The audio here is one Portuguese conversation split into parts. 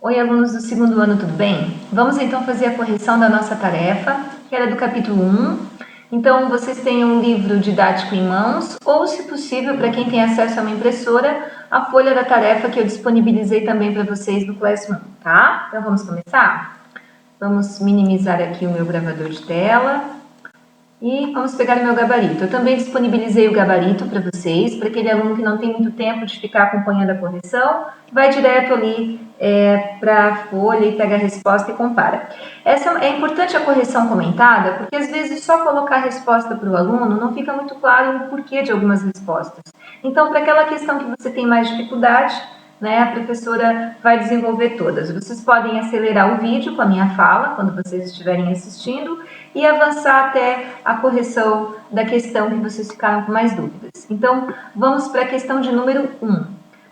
Oi, alunos do segundo ano, tudo bem? Vamos então fazer a correção da nossa tarefa, que era do capítulo 1. Então, vocês têm um livro didático em mãos, ou, se possível, para quem tem acesso a uma impressora, a folha da tarefa que eu disponibilizei também para vocês no Classroom, tá? Então, vamos começar? Vamos minimizar aqui o meu gravador de tela. E vamos pegar o meu gabarito. Eu também disponibilizei o gabarito para vocês, para aquele aluno que não tem muito tempo de ficar acompanhando a correção, vai direto ali para a folha e pega a resposta e compara. É importante a correção comentada, porque às vezes só colocar a resposta para o aluno não fica muito claro o porquê de algumas respostas. Então, para aquela questão que você tem mais dificuldade, né, a professora vai desenvolver todas. Vocês podem acelerar o vídeo com a minha fala, quando vocês estiverem assistindo, e avançar até a correção da questão que vocês ficaram com mais dúvidas. Então, vamos para a questão de número 1.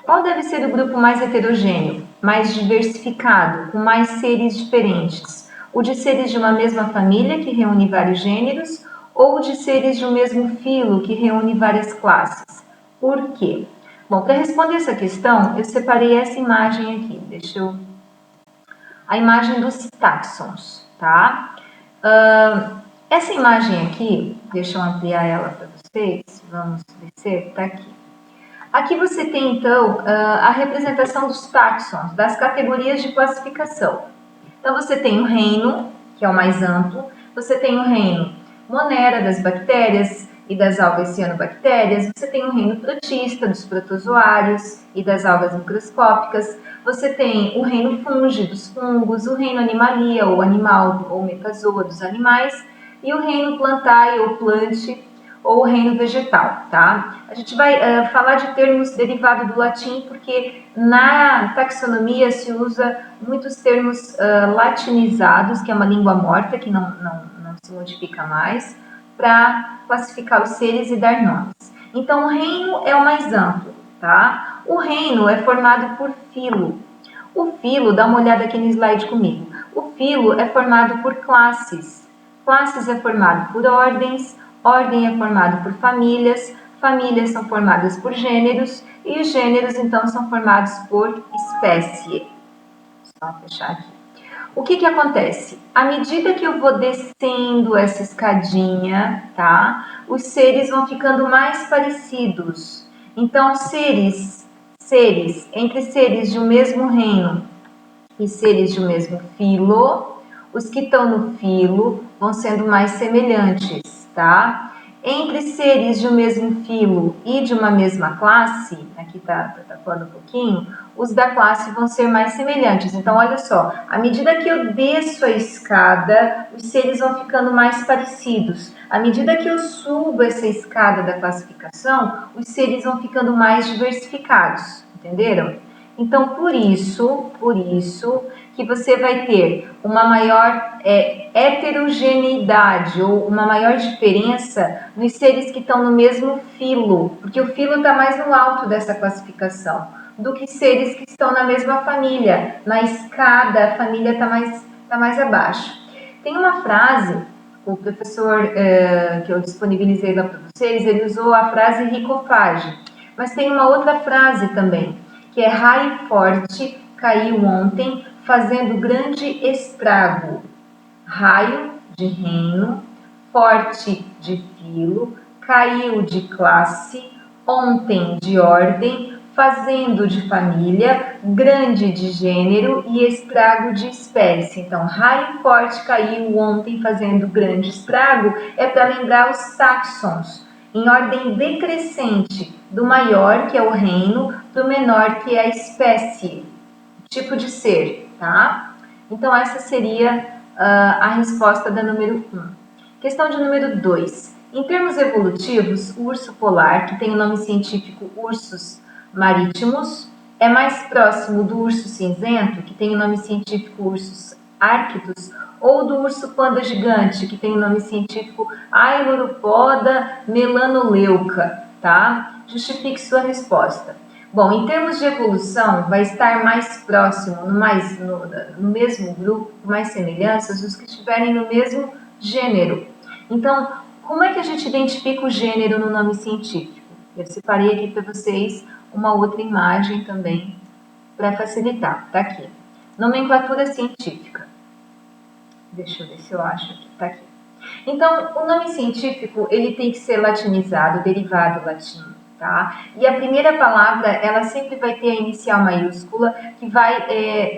Qual deve ser o grupo mais heterogêneo, mais diversificado, com mais seres diferentes? O de seres de uma mesma família, que reúne vários gêneros, ou o de seres de um mesmo filo, que reúne várias classes? Por quê? Bom, para responder essa questão, eu separei essa imagem aqui. A imagem dos táxons, tá? Essa imagem aqui, deixa eu ampliar ela para vocês, vamos descer, tá aqui. Aqui você tem, então, a representação dos táxons, das categorias de classificação. Então, você tem o reino, que é o mais amplo, você tem o reino Monera, das bactérias e das algas cianobactérias, você tem o reino protista, dos protozoários e das algas microscópicas, você tem o reino fungi, dos fungos, o reino animalia, ou animal, ou metazoa, dos animais, e o reino plantae, ou plante, ou o reino vegetal, tá? A gente vai falar de termos derivados do latim, porque na taxonomia se usa muitos termos latinizados, que é uma língua morta, que não se modifica mais, para classificar os seres e dar nomes. Então, o reino é o mais amplo, tá? O reino é formado por filo. O filo, dá uma olhada aqui no slide comigo. O filo é formado por classes. Classes é formado por ordens, ordem é formado por famílias, famílias são formadas por gêneros e os gêneros, então, são formados por espécie. Só fechar aqui. O que acontece? À medida que eu vou descendo essa escadinha, tá? Os seres vão ficando mais parecidos. Então, entre seres de um mesmo reino e seres de um mesmo filo, os que estão no filo vão sendo mais semelhantes, tá? Entre seres de um mesmo filo e de uma mesma classe, aqui tá falando um pouquinho, os da classe vão ser mais semelhantes. Então, olha só, à medida que eu desço a escada, os seres vão ficando mais parecidos. À medida que eu subo essa escada da classificação, os seres vão ficando mais diversificados, entenderam? Então, por isso que você vai ter uma maior heterogeneidade ou uma maior diferença nos seres que estão no mesmo filo, porque o filo está mais no alto dessa classificação, do que seres que estão na mesma família. Na escada, a família está mais abaixo. Tem uma frase, o professor que eu disponibilizei lá para vocês, ele usou a frase ricofage, mas tem uma outra frase também, que é raio forte caiu ontem, fazendo grande estrago. Raio de reino, forte de filo, caiu de classe, ontem de ordem, fazendo de família, grande de gênero e estrago de espécie. Então, raio forte caiu ontem, fazendo grande estrago, é para lembrar os táxons, em ordem decrescente, do maior, que é o reino, do menor, que é a espécie, tipo de ser, tá? Então, essa seria a resposta da número 1. Questão de número 2. Em termos evolutivos, o urso polar, que tem o nome científico Ursus marítimos, é mais próximo do urso cinzento, que tem o nome científico Ursus arctos, ou do urso panda gigante, que tem o nome científico Ailuropoda melanoleuca, tá? Justifique sua resposta. Bom, em termos de evolução, vai estar mais próximo, no mesmo grupo, com mais semelhanças, os que estiverem no mesmo gênero. Então, como é que a gente identifica o gênero no nome científico? Eu separei aqui para vocês uma outra imagem também, para facilitar. Tá aqui. Nomenclatura científica. Deixa eu ver se eu acho que está aqui. Então, o nome científico, ele tem que ser latinizado, derivado do latim, tá? E a primeira palavra, ela sempre vai ter a inicial maiúscula, que vai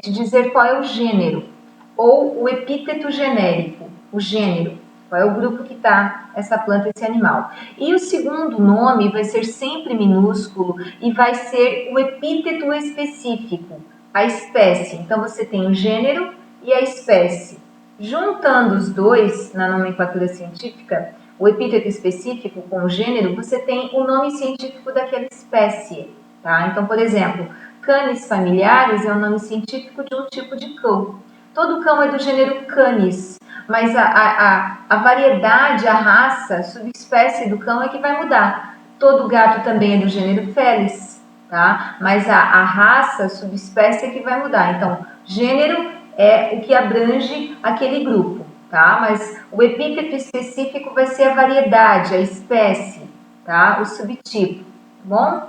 te dizer qual é o gênero, ou o epíteto genérico, o gênero, qual é o grupo que está essa planta, esse animal. E o segundo nome vai ser sempre minúsculo e vai ser o epíteto específico, a espécie. Então, você tem o gênero e a espécie. Juntando os dois na nomenclatura científica, o epíteto específico com o gênero, você tem o nome científico daquela espécie, tá? Então, por exemplo, Canis familiaris é o nome científico de um tipo de cão. Todo cão é do gênero Canis, mas a variedade, a raça, a subespécie do cão é que vai mudar. Todo gato também é do gênero Felis, tá? Mas a raça, a subespécie é que vai mudar. Então, gênero é o que abrange aquele grupo, tá? Mas o epíteto específico vai ser a variedade, a espécie, tá? O subtipo, tá bom?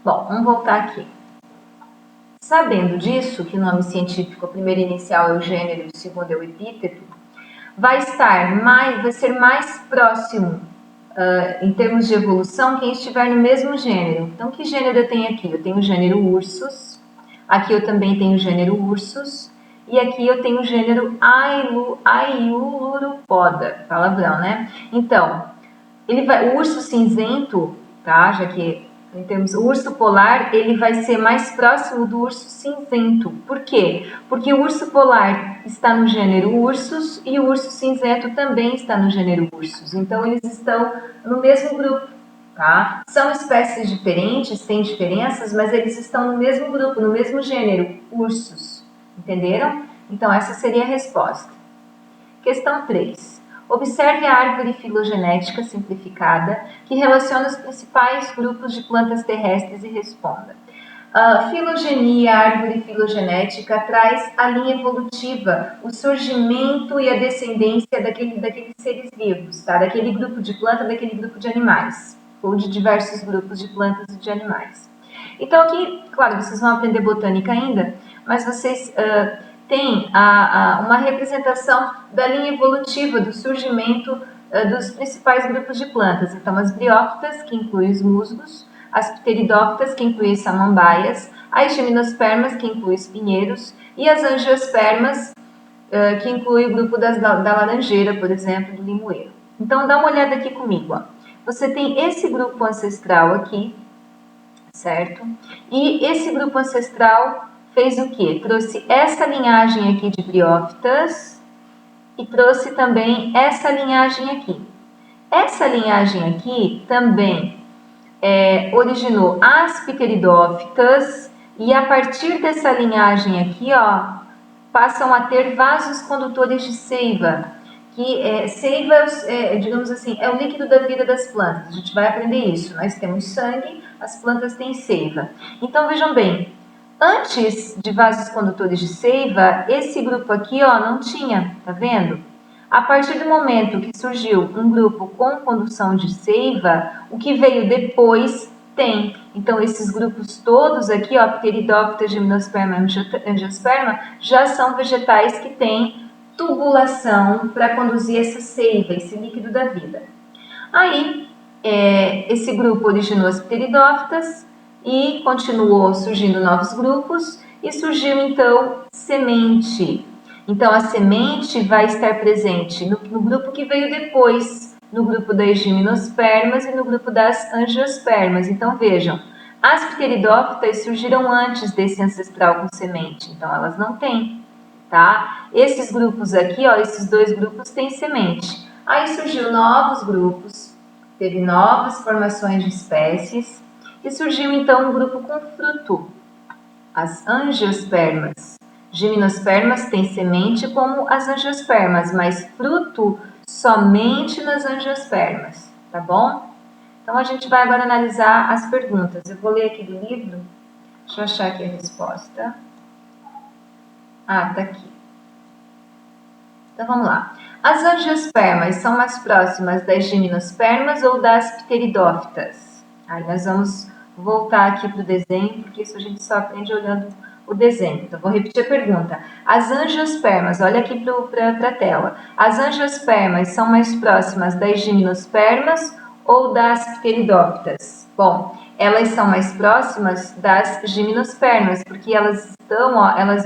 Bom, vamos voltar aqui. Sabendo disso, que o nome científico, a primeira inicial é o gênero e o segundo é o epíteto, vai ser mais próximo, em termos de evolução, quem estiver no mesmo gênero. Então, que gênero eu tenho aqui? Eu tenho o gênero Ursus, aqui eu também tenho o gênero Ursus, e aqui eu tenho o gênero Aiuluropoda, palavrão, né? Então, o urso cinzento, tá? Já que em termos, o urso polar, ele vai ser mais próximo do urso cinzento. Por quê? Porque o urso polar está no gênero Ursus e o urso cinzento também está no gênero Ursus. Então, eles estão no mesmo grupo, tá? São espécies diferentes, têm diferenças, mas eles estão no mesmo grupo, no mesmo gênero, Ursus. Entenderam? Então, essa seria a resposta. Questão 3. Observe a árvore filogenética simplificada que relaciona os principais grupos de plantas terrestres e responda. A filogenia, a árvore filogenética, traz a linha evolutiva, o surgimento e a descendência daqueles seres vivos, tá? Daquele grupo de planta, daquele grupo de animais, ou de diversos grupos de plantas e de animais. Então aqui, claro, vocês vão aprender botânica ainda, mas vocês têm uma representação da linha evolutiva, do surgimento dos principais grupos de plantas. Então, as briófitas, que incluem os musgos, as pteridófitas, que incluem as samambaias, as gimnospermas, que incluem os pinheiros, e as angiospermas, que inclui o grupo da laranjeira, por exemplo, do limoeiro. Então, dá uma olhada aqui comigo. Ó. Você tem esse grupo ancestral aqui, certo? E esse grupo ancestral fez o quê? Trouxe essa linhagem aqui de briófitas e trouxe também essa linhagem aqui. Essa linhagem aqui também originou as pteridófitas e a partir dessa linhagem aqui, ó, passam a ter vasos condutores de seiva, que seiva, digamos assim, é o líquido da vida das plantas. A gente vai aprender isso. Nós temos sangue, as plantas têm seiva. Então, vejam bem, antes de vasos condutores de seiva, esse grupo aqui, ó, não tinha, tá vendo? A partir do momento que surgiu um grupo com condução de seiva, o que veio depois tem. Então, esses grupos todos aqui, ó, Pteridófita, Gimnosperma e Angiosperma, já são vegetais que têm tubulação para conduzir essa seiva, esse líquido da vida. Aí, esse grupo originou as pteridófitas e continuou surgindo novos grupos e surgiu, então, semente. Então, a semente vai estar presente no grupo que veio depois, no grupo das gimnospermas e no grupo das angiospermas. Então, vejam, as pteridófitas surgiram antes desse ancestral com semente, então elas não têm, tá? Esses grupos aqui, ó, esses dois grupos têm semente. Aí surgiu novos grupos, teve novas formações de espécies e surgiu então um grupo com fruto, as angiospermas. Gimnospermas têm semente como as angiospermas, mas fruto somente nas angiospermas, tá bom? Então a gente vai agora analisar as perguntas. Eu vou ler aqui do livro, deixa eu achar aqui a resposta. Ah, tá aqui. Então vamos lá. As angiospermas são mais próximas das gimnospermas ou das pteridófitas? Aí nós vamos voltar aqui para o desenho, porque isso a gente só aprende olhando o desenho. Então, vou repetir a pergunta. As angiospermas, olha aqui para a tela. As angiospermas são mais próximas das gimnospermas ou das pteridófitas? Bom, elas são mais próximas das gimnospermas, porque elas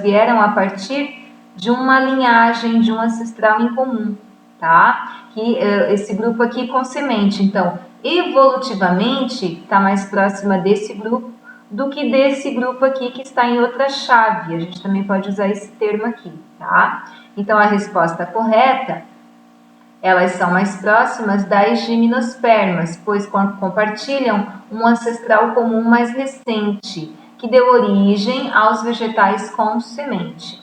vieram a partir de uma linhagem, de um ancestral em comum, tá? Que esse grupo aqui com semente. Então, evolutivamente, está mais próxima desse grupo do que desse grupo aqui que está em outra chave. A gente também pode usar esse termo aqui, tá? Então, a resposta correta, elas são mais próximas das gimnospermas, pois compartilham um ancestral comum mais recente, que deu origem aos vegetais com semente.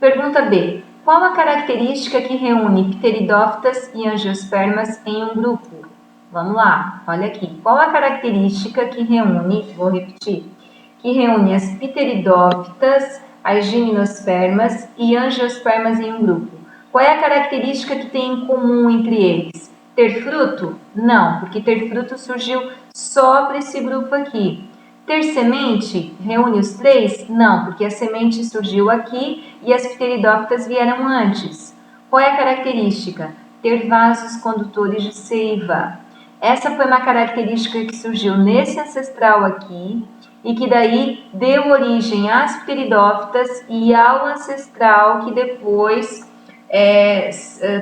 Pergunta B. Qual a característica que reúne pteridófitas e angiospermas em um grupo? Vamos lá, olha aqui. Qual a característica que reúne, vou repetir, que reúne as pteridófitas, as gimnospermas e angiospermas em um grupo? Qual é a característica que tem em comum entre eles? Ter fruto? Não, porque ter fruto surgiu só para esse grupo aqui. Ter semente reúne os três? Não, porque a semente surgiu aqui e as pteridófitas vieram antes. Qual é a característica? Ter vasos condutores de seiva. Essa foi uma característica que surgiu nesse ancestral aqui e que daí deu origem às pteridófitas e ao ancestral que depois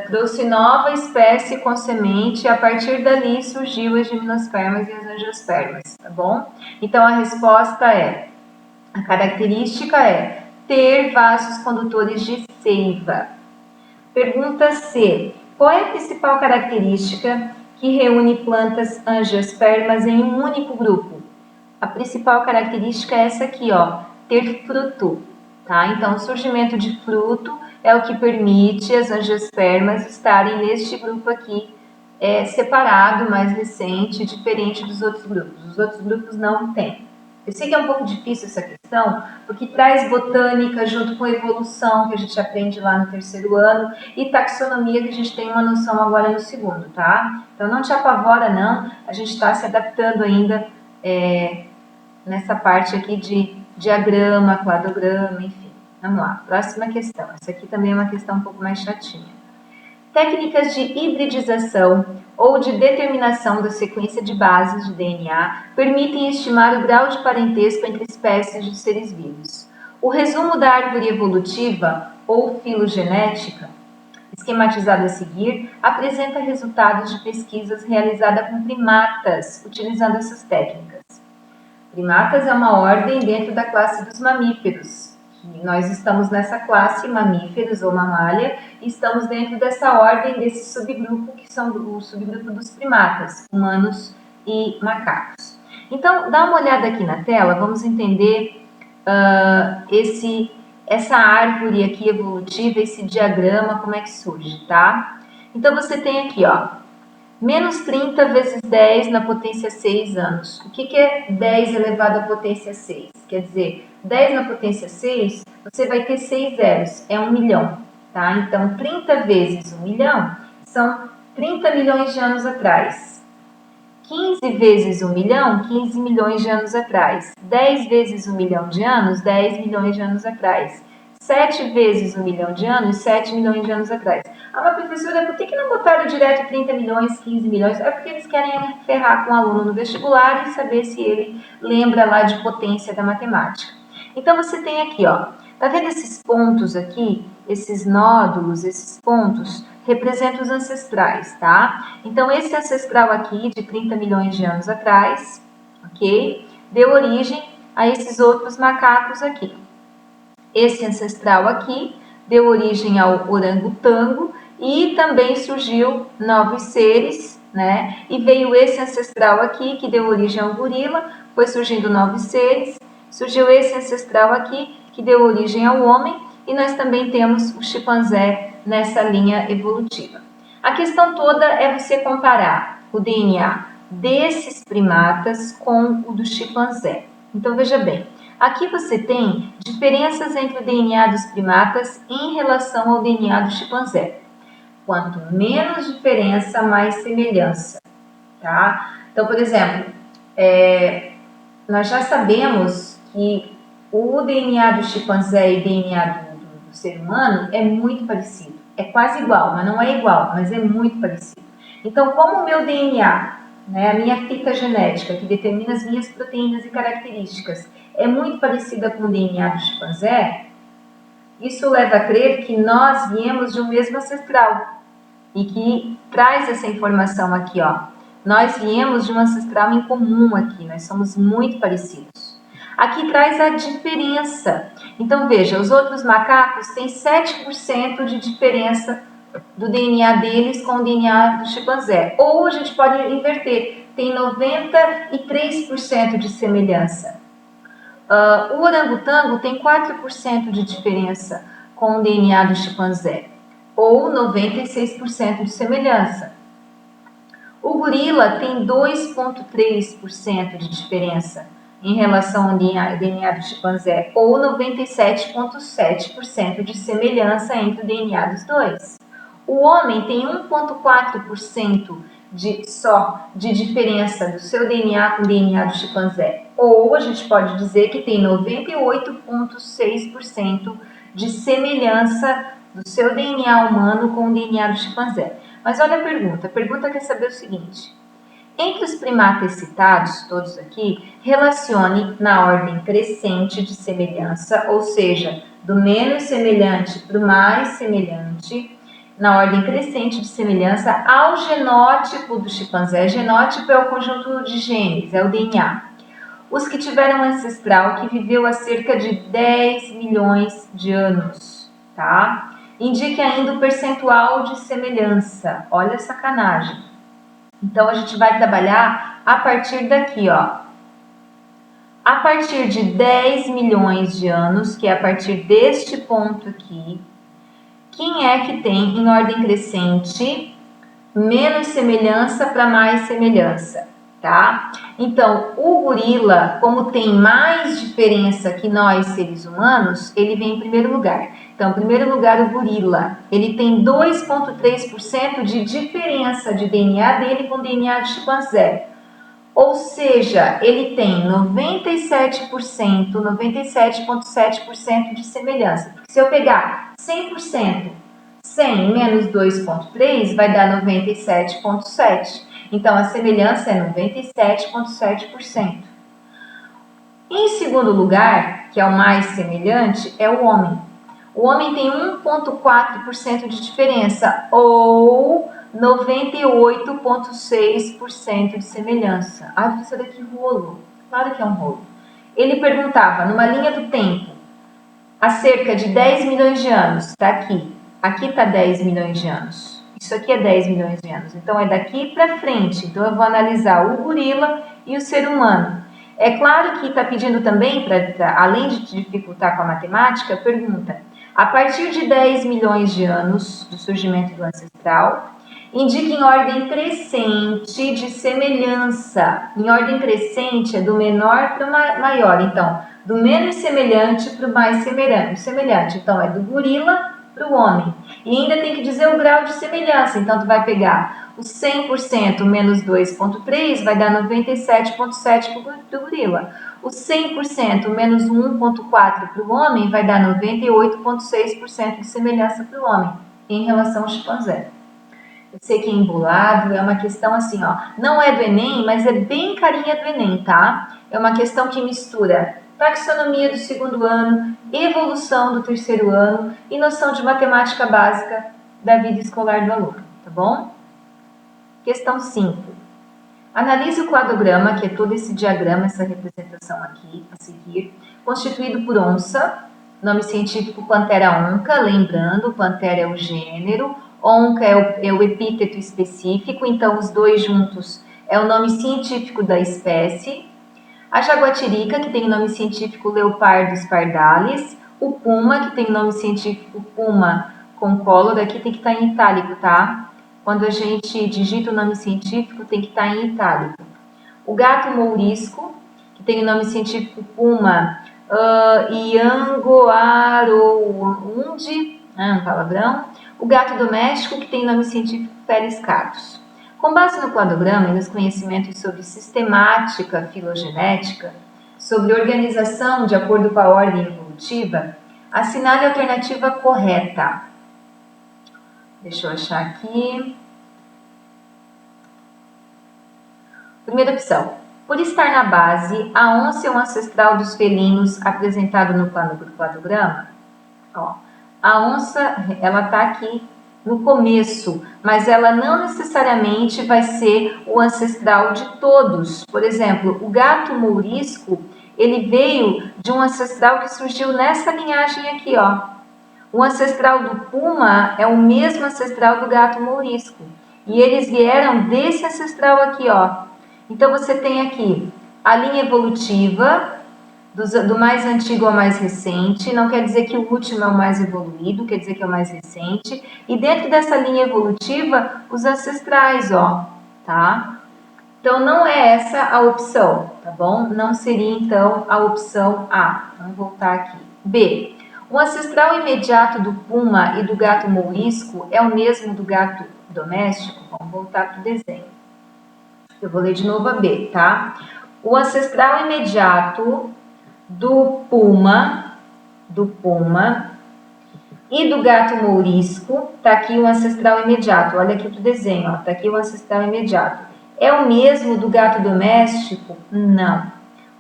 trouxe nova espécie com semente, e a partir dali surgiu as gimnospermas e as angiospermas, tá bom? Então a resposta a característica é ter vasos condutores de seiva. Pergunta C. Qual é a principal característica que reúne plantas angiospermas em um único grupo? A principal característica é essa aqui, ó, ter fruto, tá? Então, o surgimento de fruto é o que permite as angiospermas estarem neste grupo aqui, separado, mais recente, diferente dos outros grupos. Os outros grupos não têm. Eu sei que é um pouco difícil essa questão, porque traz botânica junto com evolução, que a gente aprende lá no terceiro ano, e taxonomia, que a gente tem uma noção agora no segundo, tá? Então, não te apavora, não. A gente está se adaptando ainda nessa parte aqui de diagrama, cladograma, enfim. Vamos lá, próxima questão. Essa aqui também é uma questão um pouco mais chatinha. Técnicas de hibridização ou de determinação da sequência de bases de DNA permitem estimar o grau de parentesco entre espécies de seres vivos. O resumo da árvore evolutiva ou filogenética, esquematizado a seguir, apresenta resultados de pesquisas realizadas com primatas, utilizando essas técnicas. Primatas é uma ordem dentro da classe dos mamíferos. Nós estamos nessa classe mamíferos ou mamália e estamos dentro dessa ordem, desse subgrupo, que são o subgrupo dos primatas, humanos e macacos. Então, dá uma olhada aqui na tela, vamos entender essa árvore aqui evolutiva, esse diagrama, como é que surge, tá? Então, você tem aqui, ó, menos 30 vezes 10 na potência 6 anos. O que é 10 elevado à potência 6? Quer dizer, 10 na potência 6, você vai ter 6 zeros, é 1 milhão. Tá? Então, 30 vezes 1 milhão são 30 milhões de anos atrás. 15 vezes 1 milhão, 15 milhões de anos atrás. 10 vezes 1 milhão de anos, 10 milhões de anos atrás. 7 vezes 1 milhão de anos, 7 milhões de anos atrás. Ah, mas professora, por que não botaram direto 30 milhões, 15 milhões? É porque eles querem ferrar com o aluno no vestibular e saber se ele lembra lá de potência da matemática. Então, você tem aqui, ó, tá vendo esses pontos aqui? Esses nódulos, esses pontos, representam os ancestrais, tá? Então, esse ancestral aqui, de 30 milhões de anos atrás, ok? Deu origem a esses outros macacos aqui. Esse ancestral aqui deu origem ao orangotango e também surgiu novos seres, né? E veio esse ancestral aqui que deu origem ao gorila, foi surgindo novos seres, surgiu esse ancestral aqui que deu origem ao homem e nós também temos o chimpanzé nessa linha evolutiva. A questão toda é você comparar o DNA desses primatas com o do chimpanzé. Então veja bem, aqui você tem diferenças entre o DNA dos primatas em relação ao DNA do chimpanzé. Quanto menos diferença, mais semelhança, tá? Então, por exemplo, nós já sabemos que o DNA do chimpanzé e o DNA do ser humano é muito parecido. É quase igual, mas não é igual, mas é muito parecido. Então, como o meu DNA, né, a minha fita genética, que determina as minhas proteínas e características, é muito parecida com o DNA do chimpanzé, isso leva a crer que nós viemos de um mesmo ancestral e que traz essa informação aqui, ó. Nós viemos de um ancestral em comum aqui, nós somos muito parecidos. Aqui traz a diferença. Então, veja, os outros macacos têm 7% de diferença do DNA deles com o DNA do chimpanzé. Ou a gente pode inverter, tem 93% de semelhança. O orangotango tem 4% de diferença com o DNA do chimpanzé, ou 96% de semelhança. O gorila tem 2,3% de diferença em relação ao DNA do chimpanzé, ou 97,7% de semelhança entre o DNA dos dois. O homem tem 1,4% só de diferença do seu DNA com o DNA do chimpanzé. Ou a gente pode dizer que tem 98,6% de semelhança do seu DNA humano com o DNA do chimpanzé. Mas olha a pergunta quer saber o seguinte: entre os primatas citados, todos aqui, relacione na ordem crescente de semelhança, ou seja, do menos semelhante para o mais semelhante, na ordem crescente de semelhança ao genótipo do chimpanzé. Genótipo é o conjunto de genes, é o DNA. Os que tiveram um ancestral que viveu há cerca de 10 milhões de anos, tá? Indique ainda o percentual de semelhança. Olha a sacanagem. Então, a gente vai trabalhar a partir daqui, ó. A partir de 10 milhões de anos, que é a partir deste ponto aqui, quem é que tem em ordem crescente menos semelhança para mais semelhança, tá? Então, o gorila, como tem mais diferença que nós seres humanos, ele vem em primeiro lugar. Então, em primeiro lugar, o gorila, ele tem 2,3% de diferença de DNA dele com o DNA do chimpanzé. Ou seja, ele tem 97,7% de semelhança. Porque se eu pegar 100%, 100 menos 2,3 vai dar 97,7. Então, a semelhança é 97,7%. Em segundo lugar, que é o mais semelhante, é o homem. O homem tem 1,4% de diferença, ou 98,6% de semelhança. Ah, professora, que rolo. Claro que é um rolo. Ele perguntava, numa linha do tempo, há cerca de 10 milhões de anos, está aqui. Aqui está 10 milhões de anos. Isso aqui é 10 milhões de anos. Então, é daqui para frente. Então, eu vou analisar o gorila e o ser humano. É claro que está pedindo também, além de dificultar com a matemática, pergunta: a partir de 10 milhões de anos do surgimento do ancestral, indique em ordem crescente de semelhança. Em ordem crescente é do menor para o maior. Então, do menos semelhante para o mais semelhante. Então, é do gorila para o homem. E ainda tem que dizer o grau de semelhança. Então, tu vai pegar o 100% menos 2,3 vai dar 97,7 para o gorila. O 100% menos 1,4 para o homem vai dar 98,6% de semelhança para o homem em relação ao chimpanzé. Eu sei que é embolado, é uma questão assim, ó, não é do Enem, mas é bem carinha do Enem, tá? É uma questão que mistura taxonomia do segundo ano, evolução do terceiro ano e noção de matemática básica da vida escolar do aluno, tá bom? Questão 5. Analise o cladograma, que é todo esse diagrama, essa representação aqui, a seguir, constituído por onça, nome científico Panthera onca, lembrando, Panthera é o gênero, onca é o epíteto específico, então os dois juntos é o nome científico da espécie. A jaguatirica, que tem o nome científico Leopardus pardalis. O puma, que tem o nome científico Puma concolor, aqui tem que estar em itálico, tá? Quando a gente digita o nome científico, tem que estar em itálico. O gato mourisco, que tem o nome científico Puma Yangoaroundi, um palavrão. O gato doméstico, que tem o nome científico Felis catus. Com base no cladograma e nos conhecimentos sobre sistemática filogenética, sobre organização de acordo com a ordem evolutiva, assinale a alternativa correta. Deixa eu achar aqui. Primeira opção. Por estar na base, a onça é um ancestral dos felinos apresentado no cladograma. Ó, a onça, ela está aqui no começo, mas ela não necessariamente vai ser o ancestral de todos. Por exemplo, o gato mourisco, ele veio de um ancestral que surgiu nessa linhagem aqui, ó. O ancestral do puma é o mesmo ancestral do gato mourisco. E eles vieram desse ancestral aqui, ó. Então, você tem aqui a linha evolutiva, do mais antigo ao mais recente. Não quer dizer que o último é o mais evoluído, quer dizer que é o mais recente. E dentro dessa linha evolutiva, os ancestrais, ó, tá? Então, não é essa a opção, tá bom? Não seria, então, a opção A. Vamos voltar aqui. B. O ancestral imediato do puma e do gato mourisco é o mesmo do gato doméstico? Vamos voltar para o desenho. Eu vou ler de novo a B, tá? O ancestral imediato do puma e do gato mourisco, tá aqui o ancestral imediato. Olha aqui pro desenho, ó, tá aqui o ancestral imediato. É o mesmo do gato doméstico? Não.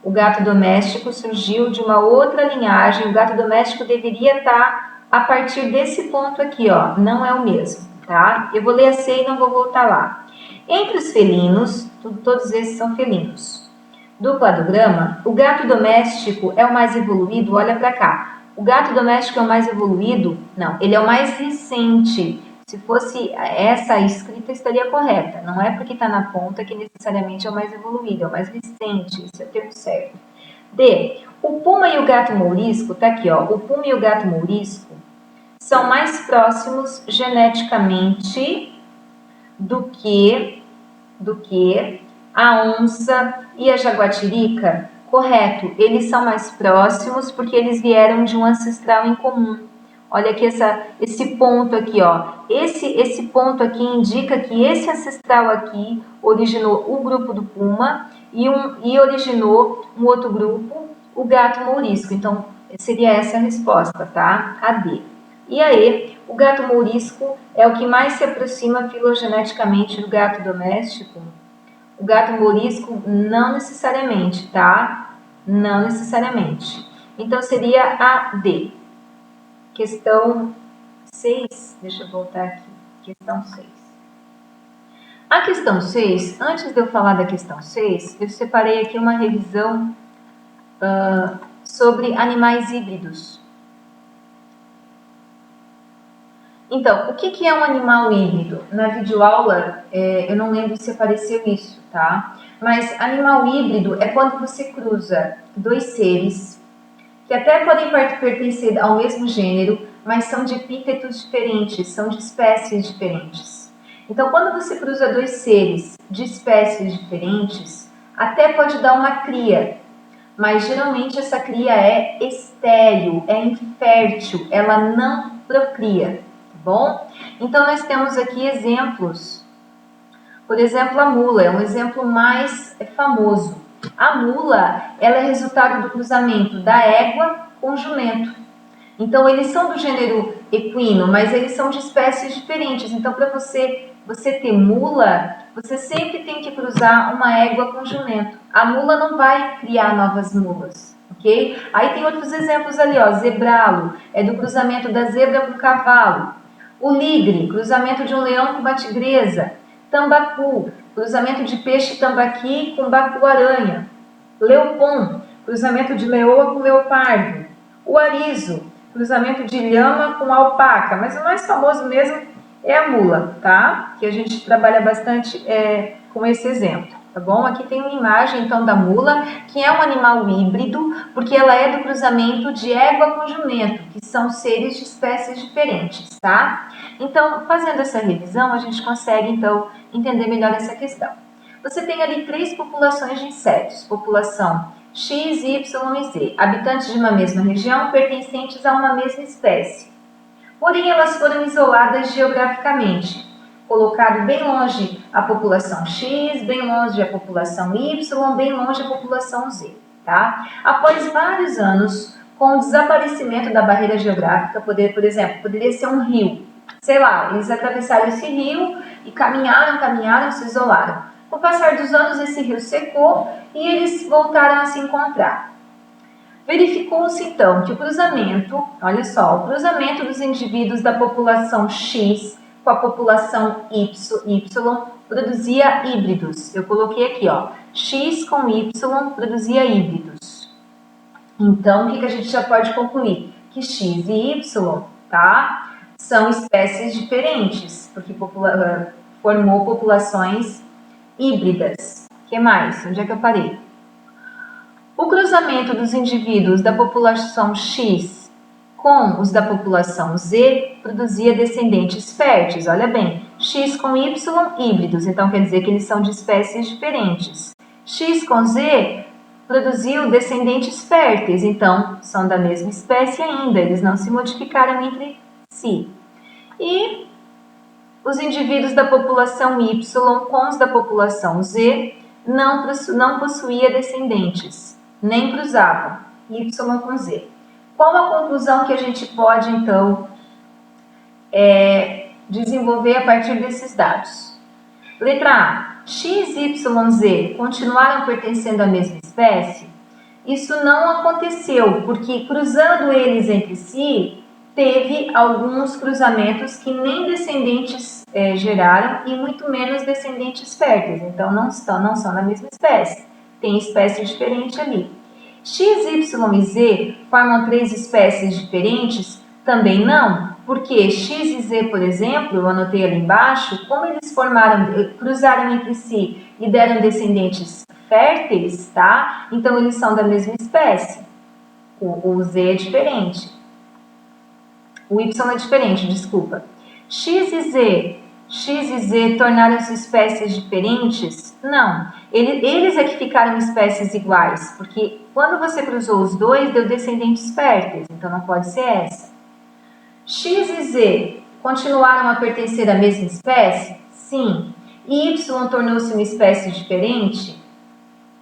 O gato doméstico surgiu de uma outra linhagem. O gato doméstico deveria estar a partir desse ponto aqui, ó. Não é o mesmo, tá? Eu vou ler a C e não vou voltar lá. Entre os felinos, todos esses são felinos, do cladograma, o gato doméstico é o mais evoluído. Olha para cá. O gato doméstico é o mais evoluído? Não, ele é o mais recente. Se fosse essa a escrita, estaria correta. Não é porque está na ponta que necessariamente é o mais evoluído, é o mais recente. Isso é o termo certo. D. O puma e o gato mourisco, tá aqui, ó. O puma e o gato mourisco são mais próximos geneticamente do que a onça e a jaguatirica? Correto, eles são mais próximos porque eles vieram de um ancestral em comum. Olha aqui esse ponto aqui, ó. Esse ponto aqui indica que esse ancestral aqui originou o grupo do puma e originou um outro grupo, o gato mourisco. Então, seria essa a resposta, tá? A D. E aí, o gato mourisco é o que mais se aproxima filogeneticamente do gato doméstico? O gato mourisco não necessariamente, tá? Não necessariamente. Então, seria a D. Questão 6. Deixa eu voltar aqui. Questão 6. A questão 6, antes de eu falar da questão 6, eu separei aqui uma revisão sobre animais híbridos. Então, o que é um animal híbrido? Na videoaula, eu não lembro se apareceu isso, tá? Mas animal híbrido é quando você cruza dois seres que até podem pertencer ao mesmo gênero, mas são de epítetos diferentes, são de espécies diferentes. Então, quando você cruza dois seres de espécies diferentes, até pode dar uma cria, mas geralmente essa cria é estéril, é infértil, ela não procria. Bom, então nós temos aqui exemplos. Por exemplo, a mula é um exemplo mais famoso. A mula, ela é resultado do cruzamento da égua com o jumento. Então, eles são do gênero equino, mas eles são de espécies diferentes. Então, para você ter mula, você sempre tem que cruzar uma égua com jumento. A mula não vai criar novas mulas, ok? Aí tem outros exemplos ali, ó. Zebralo, é do cruzamento da zebra com o cavalo. O ligre, cruzamento de um leão com uma tigresa. Tambacu, cruzamento de peixe tambaqui com bacu-aranha. Leopon, cruzamento de leoa com leopardo. O arizo, cruzamento de lhama com alpaca. Mas o mais famoso mesmo é a mula, tá? Que a gente trabalha bastante com esse exemplo. Tá bom? Aqui tem uma imagem, então, da mula, que é um animal híbrido, porque ela é do cruzamento de égua com jumento, que são seres de espécies diferentes, tá? Então, fazendo essa revisão, a gente consegue, então, entender melhor essa questão. Você tem ali 3 populações de insetos, população X, Y e Z, habitantes de uma mesma região, pertencentes a uma mesma espécie. Porém, elas foram isoladas geograficamente. Colocado bem longe a população X, bem longe a população Y, bem longe a população Z. tá? Após vários anos, com o desaparecimento da barreira geográfica, por exemplo, poderia ser um rio. Sei lá, eles atravessaram esse rio e caminharam, se isolaram. Com o passar dos anos, esse rio secou e eles voltaram a se encontrar. Verificou-se então que o cruzamento, olha só, o cruzamento dos indivíduos da população X com a população Y produzia híbridos. Eu coloquei aqui, ó, X com Y produzia híbridos. Então, o que a gente já pode concluir? Que X e Y, tá, são espécies diferentes, porque formou populações híbridas. O que mais? Onde é que eu parei? O cruzamento dos indivíduos da população X com os da população Z produzia descendentes férteis. Olha bem, X com Y, híbridos, então quer dizer que eles são de espécies diferentes. X com Z produziu descendentes férteis, então são da mesma espécie ainda, eles não se modificaram entre si. E os indivíduos da população Y com os da população Z não possuía descendentes, nem cruzavam, Y com Z. Qual a conclusão que a gente pode, então, desenvolver a partir desses dados? Letra A. X, Y, Z continuaram pertencendo à mesma espécie? Isso não aconteceu, porque cruzando eles entre si, teve alguns cruzamentos que nem descendentes geraram e muito menos descendentes férteis. Então, não são da mesma espécie. Tem espécie diferente ali. X, Y e Z formam três espécies diferentes? Também não, porque X e Z, por exemplo, eu anotei ali embaixo, como eles cruzaram entre si e deram descendentes férteis, tá? Então, eles são da mesma espécie. O Z é diferente. O Y é diferente, desculpa. X e Z tornaram-se espécies diferentes? Não. Eles é que ficaram espécies iguais, porque quando você cruzou os dois, deu descendentes férteis, então não pode ser essa. X e Z continuaram a pertencer à mesma espécie? Sim. E Y tornou-se uma espécie diferente?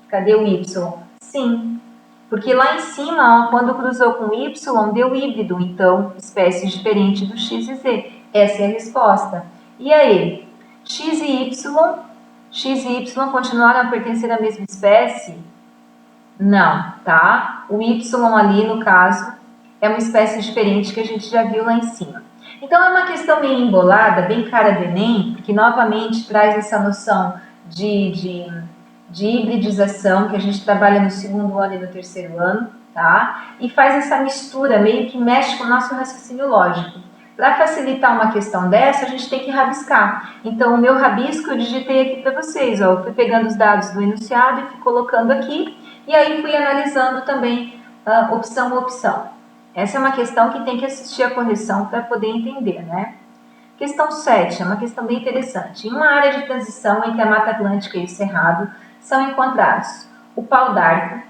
Cadê o Y? Sim. Porque lá em cima, ó, quando cruzou com Y, deu híbrido, então espécie diferente do X e Z. Essa é a resposta. E aí? X e Y continuaram a pertencer à mesma espécie? Não, tá? O Y ali, no caso, é uma espécie diferente que a gente já viu lá em cima. Então, é uma questão meio embolada, bem cara do Enem, que novamente traz essa noção de hibridização, que a gente trabalha no segundo ano e no terceiro ano, tá? E faz essa mistura, meio que mexe com o nosso raciocínio lógico. Para facilitar uma questão dessa, a gente tem que rabiscar. Então, o meu rabisco eu digitei aqui para vocês, ó. Eu fui pegando os dados do enunciado e fui colocando aqui, e aí fui analisando também opção por opção. Essa é uma questão que tem que assistir a correção para poder entender, né? Questão 7, é uma questão bem interessante. Em uma área de transição entre a Mata Atlântica e o Cerrado, são encontrados o pau d'arco,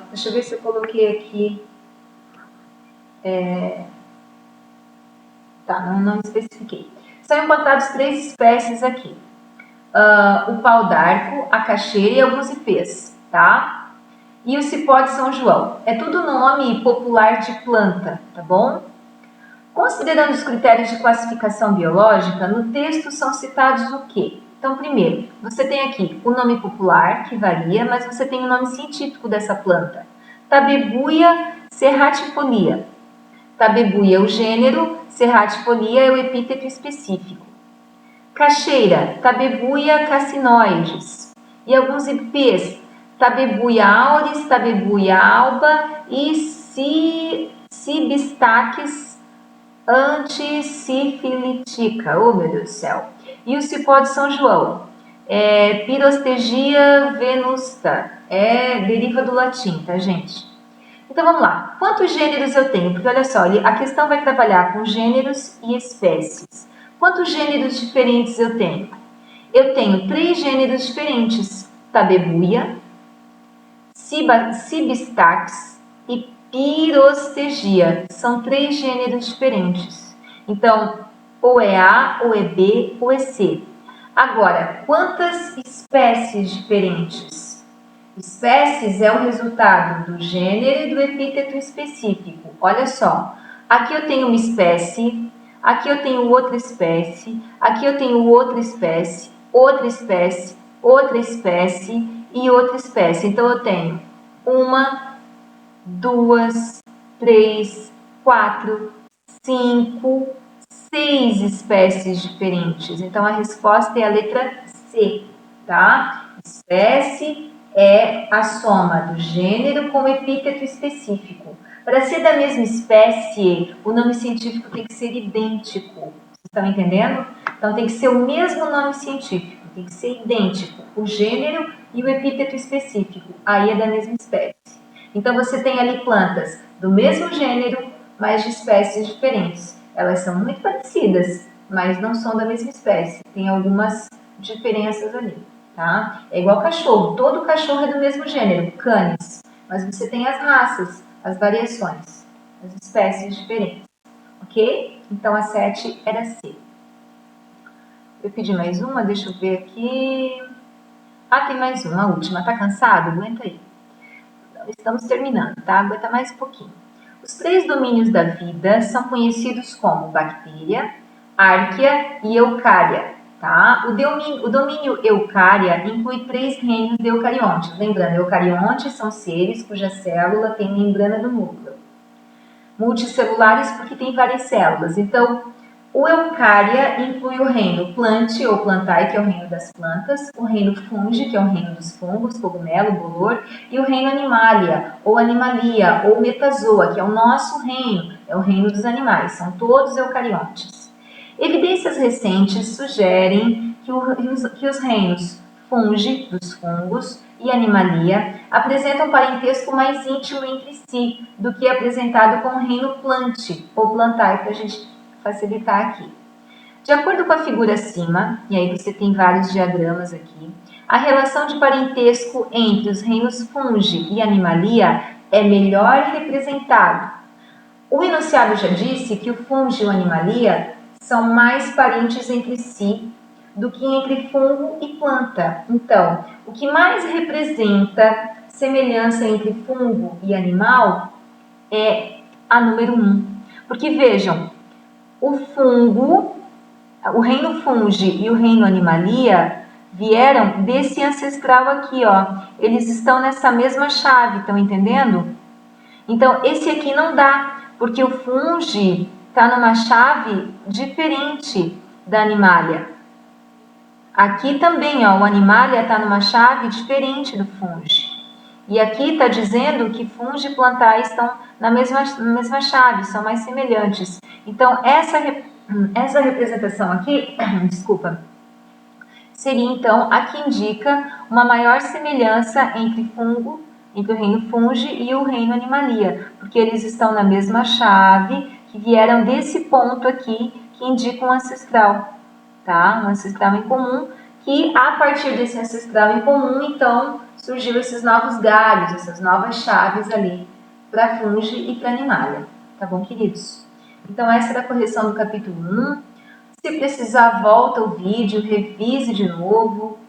deixa eu ver se eu coloquei aqui, não especifiquei. São encontrados três espécies aqui, o pau d'arco, a caixeira e alguns ipês, tá? E o cipó de São João. É tudo nome popular de planta, tá bom? Considerando os critérios de classificação biológica, no texto são citados o quê? Então, primeiro, você tem aqui o nome popular, que varia, mas você tem o nome científico dessa planta. Tabebuia serratifolia. Tabebuia é o gênero, serratifolia é o epíteto específico. Caixeira, Tabebuia cassinoides. E alguns ipês, Tabebuia auris, Tabebuia alba e Cibistaques antisifilitica. Oh, meu Deus do céu. E o cipó de São João, Pirostegia venusta, deriva do latim, tá, gente? Então, vamos lá. Quantos gêneros eu tenho? Porque, olha só, a questão vai trabalhar com gêneros e espécies. Quantos gêneros diferentes eu tenho? Eu tenho 3 gêneros diferentes. Tabebuia, Cibistax e Pirostegia. São 3 gêneros diferentes. Então, ou é A, ou é B, ou é C. Agora, quantas espécies diferentes? Espécies é o resultado do gênero e do epíteto específico. Olha só, aqui eu tenho uma espécie, aqui eu tenho outra espécie, aqui eu tenho outra espécie, outra espécie, outra espécie e outra espécie. Então, eu tenho uma, duas, três, quatro, cinco, seis espécies diferentes. Então, a resposta é a letra C, tá? Espécie é a soma do gênero com o epíteto específico. Para ser da mesma espécie, o nome científico tem que ser idêntico. Vocês estão entendendo? Então, tem que ser o mesmo nome científico, tem que ser idêntico, o gênero e o epíteto específico. Aí é da mesma espécie. Então, você tem ali plantas do mesmo gênero, mas de espécies diferentes. Elas são muito parecidas, mas não são da mesma espécie. Tem algumas diferenças ali, tá? É igual cachorro. Todo cachorro é do mesmo gênero, Canis. Mas você tem as raças, as variações, as espécies diferentes. Ok? Então, a 7 era C. Eu pedi mais uma, deixa eu ver aqui. Ah, tem mais uma, a última. Tá cansado? Aguenta aí. Estamos terminando, tá? Aguenta mais um pouquinho. Os 3 domínios da vida são conhecidos como bactéria, árquea e eucária, tá? O domínio eucária inclui 3 reinos de eucariontes. Lembrando, eucariontes são seres cuja célula tem membrana do núcleo. Multicelulares porque tem várias células. Então, o eucária inclui o reino plant ou plantae, que é o reino das plantas, o reino fungi, que é o reino dos fungos, cogumelo, bolor, e o reino animalia, ou animalia, ou metazoa, que é o nosso reino, é o reino dos animais, são todos eucariontes. Evidências recentes sugerem que os reinos fungi, dos fungos, e animalia apresentam um parentesco mais íntimo entre si do que apresentado com o reino plant, ou plantae, para a gente facilitar aqui. De acordo com a figura acima, e aí você tem vários diagramas aqui, a relação de parentesco entre os reinos fungi e animalia é melhor representada. O enunciado já disse que o fungi e o animalia são mais parentes entre si do que entre fungo e planta. Então, o que mais representa semelhança entre fungo e animal é a número 1. Porque vejam, o fungo, o reino fungi e o reino animalia vieram desse ancestral aqui, ó. Eles estão nessa mesma chave, estão entendendo? Então, esse aqui não dá, porque o fungi está numa chave diferente da animalia. Aqui também, ó, o animalia está numa chave diferente do fungi. E aqui está dizendo que fungi e plantae estão na mesma chave, são mais semelhantes. Então, essa representação aqui, desculpa, seria então a que indica uma maior semelhança entre o reino fungi e o reino animalia, porque eles estão na mesma chave, que vieram desse ponto aqui, que indica um ancestral, tá? Um ancestral em comum, que a partir desse ancestral em comum, então, surgiu esses novos galhos, essas novas chaves ali, para fungi e para animalia, tá bom, queridos? Então, essa era a correção do capítulo 1. Se precisar, volta o vídeo, revise de novo,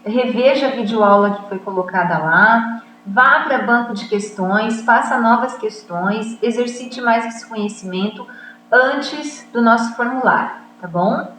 reveja a videoaula que foi colocada lá, vá para banco de questões, faça novas questões, exercite mais esse conhecimento antes do nosso formulário, tá bom?